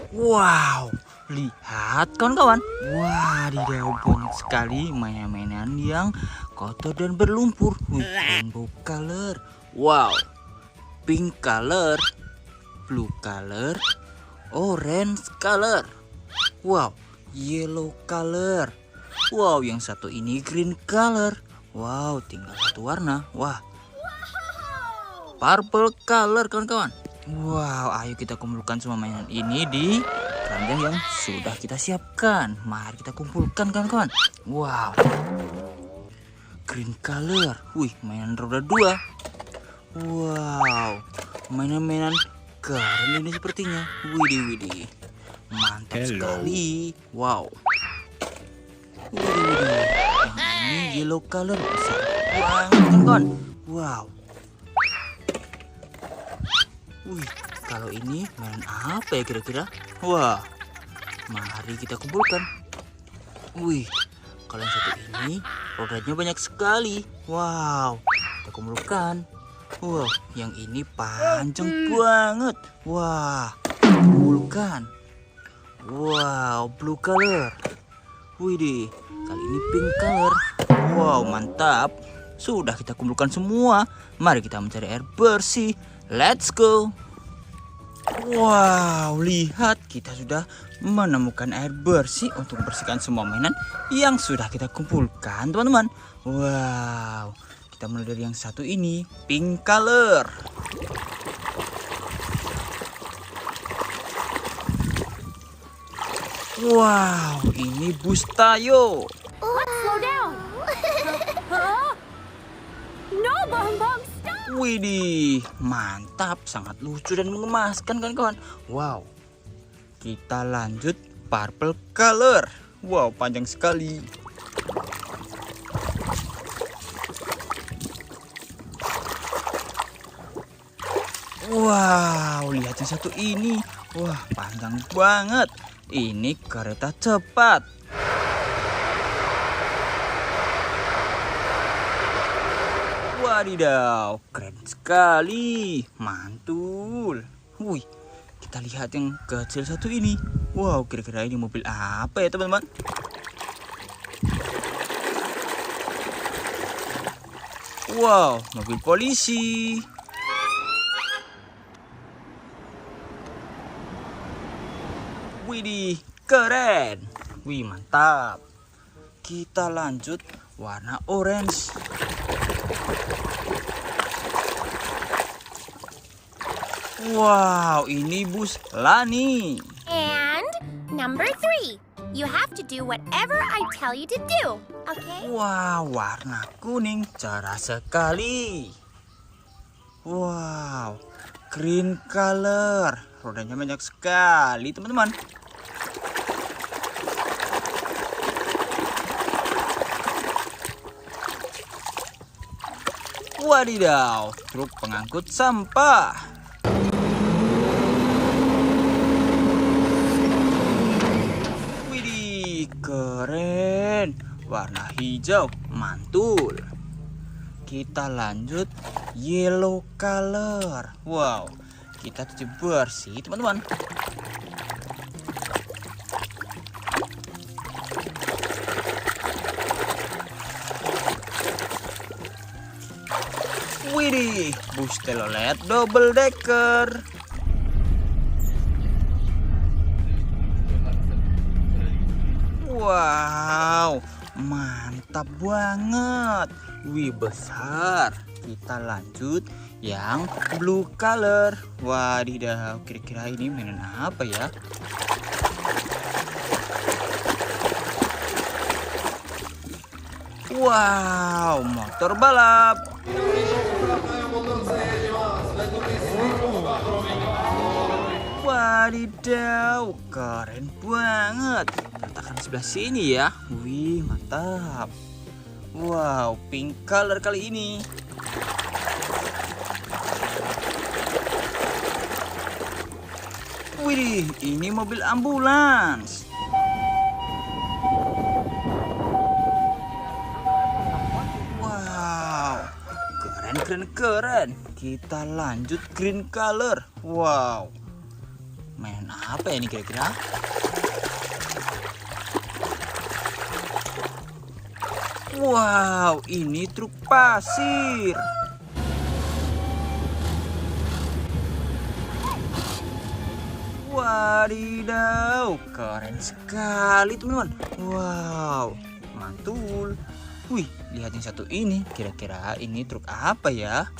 Wow, lihat kawan-kawan. Wadidaw, banyak sekali mainan-mainan yang kotor dan berlumpur. Rainbow color. Wow, pink color, blue color, orange color. Wow, yellow color. Wow, yang satu ini green color. Wow, tinggal satu warna. Wah, purple color kawan-kawan. Wow, ayo kita kumpulkan semua mainan ini di keranjang yang sudah kita siapkan. Mari kita kumpulkan kawan-kawan. Wow, green color. Wih, mainan roda 2. Wow, mainan-mainan keren ini sepertinya. Widih, mantap sekali. Wow, widih. Yang ini yellow color besar banget kawan-kawan. Wow. Wih, kalau ini mainan apa ya kira-kira? Wah, mari kita kumpulkan. Wih, kalau yang satu ini rodanya banyak sekali. Wow, kita kumpulkan. Wow, yang ini panjang banget. Wah, kumpulkan. Wow, blue color. Widih, kali ini pink color. Wow, mantap. Sudah kita kumpulkan semua. Mari kita mencari air bersih. Let's go. Wow, lihat kita sudah menemukan air bersih untuk membersihkan semua mainan yang sudah kita kumpulkan, teman-teman. Wow, kita mulai dari yang satu ini, pink color. Wow, ini bus Tayo. Slow down. Huh? No, Bong. Widih, mantap, sangat lucu dan mengemaskan kawan-kawan. Wow, kita lanjut purple color. Wow, panjang sekali. Wow, lihat yang satu ini. Wah, panjang banget. Ini kereta cepat. Wadidaw, keren sekali, mantul. Wih, kita lihat yang kecil satu ini. Wow, kira-kira ini mobil apa ya teman-teman? Wow, mobil polisi. Widih, keren. Wih, mantap. Kita lanjut warna orange. Wow, ini bus Lani. And number 3. You have to do whatever I tell you to do, okay? Wow, warna kuning, cerah sekali. Wow, green color. Rodanya banyak sekali, teman-teman. Wadidaw, truk pengangkut sampah. Keren, warna hijau, mantul. Kita lanjut yellow color. Wow, kita cuci bersih teman-teman. Widih, bus telolet double decker. Wow, mantap banget. Wih, besar. Kita lanjut yang blue color. Wadidaw, kira-kira ini mainan apa ya? Wow, motor balap. Wadidaw, keren banget. Letakkan sebelah sini ya. Wih, mantap. Wow, pink color kali ini. Wih, ini mobil ambulans. Wow, keren. Kita lanjut green color. Wow, Mainan apa ya ini kira-kira? Wow, ini truk pasir. Wadidaw, keren sekali teman-teman. Wow, mantul. Wih, lihat yang satu ini. Kira-kira ini truk apa ya?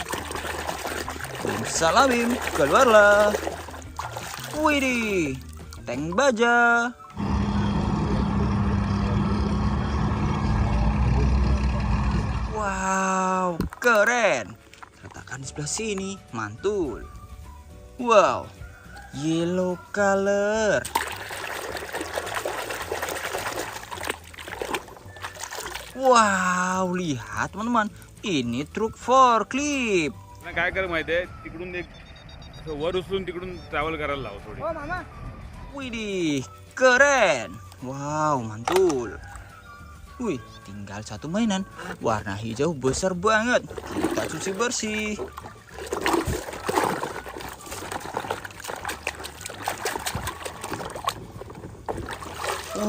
Bim salabim, keluarlah. Widih, tank baja. Wow, keren. Letakkan di sebelah sini, mantul. Wow, yellow color. Wow, lihat teman-teman, ini truk forklift. ना काय कर माहिती आहे तिकडून एक वर उचलून तिकडून ट्रॅव्हल करायला लाव थोडी. Widih, keren. Wow, mantul. Wih, tinggal satu mainan. Warna hijau besar banget. Kita cuci bersih.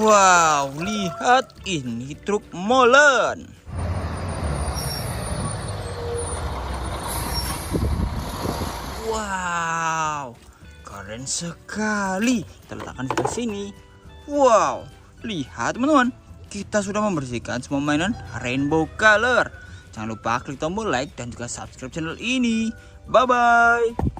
Wow, lihat ini truk molen. Wow, keren sekali. Kita letakkan di sini. Wow, lihat teman-teman. Kita sudah membersihkan semua mainan rainbow color. Jangan lupa klik tombol like dan juga subscribe channel ini. Bye-bye.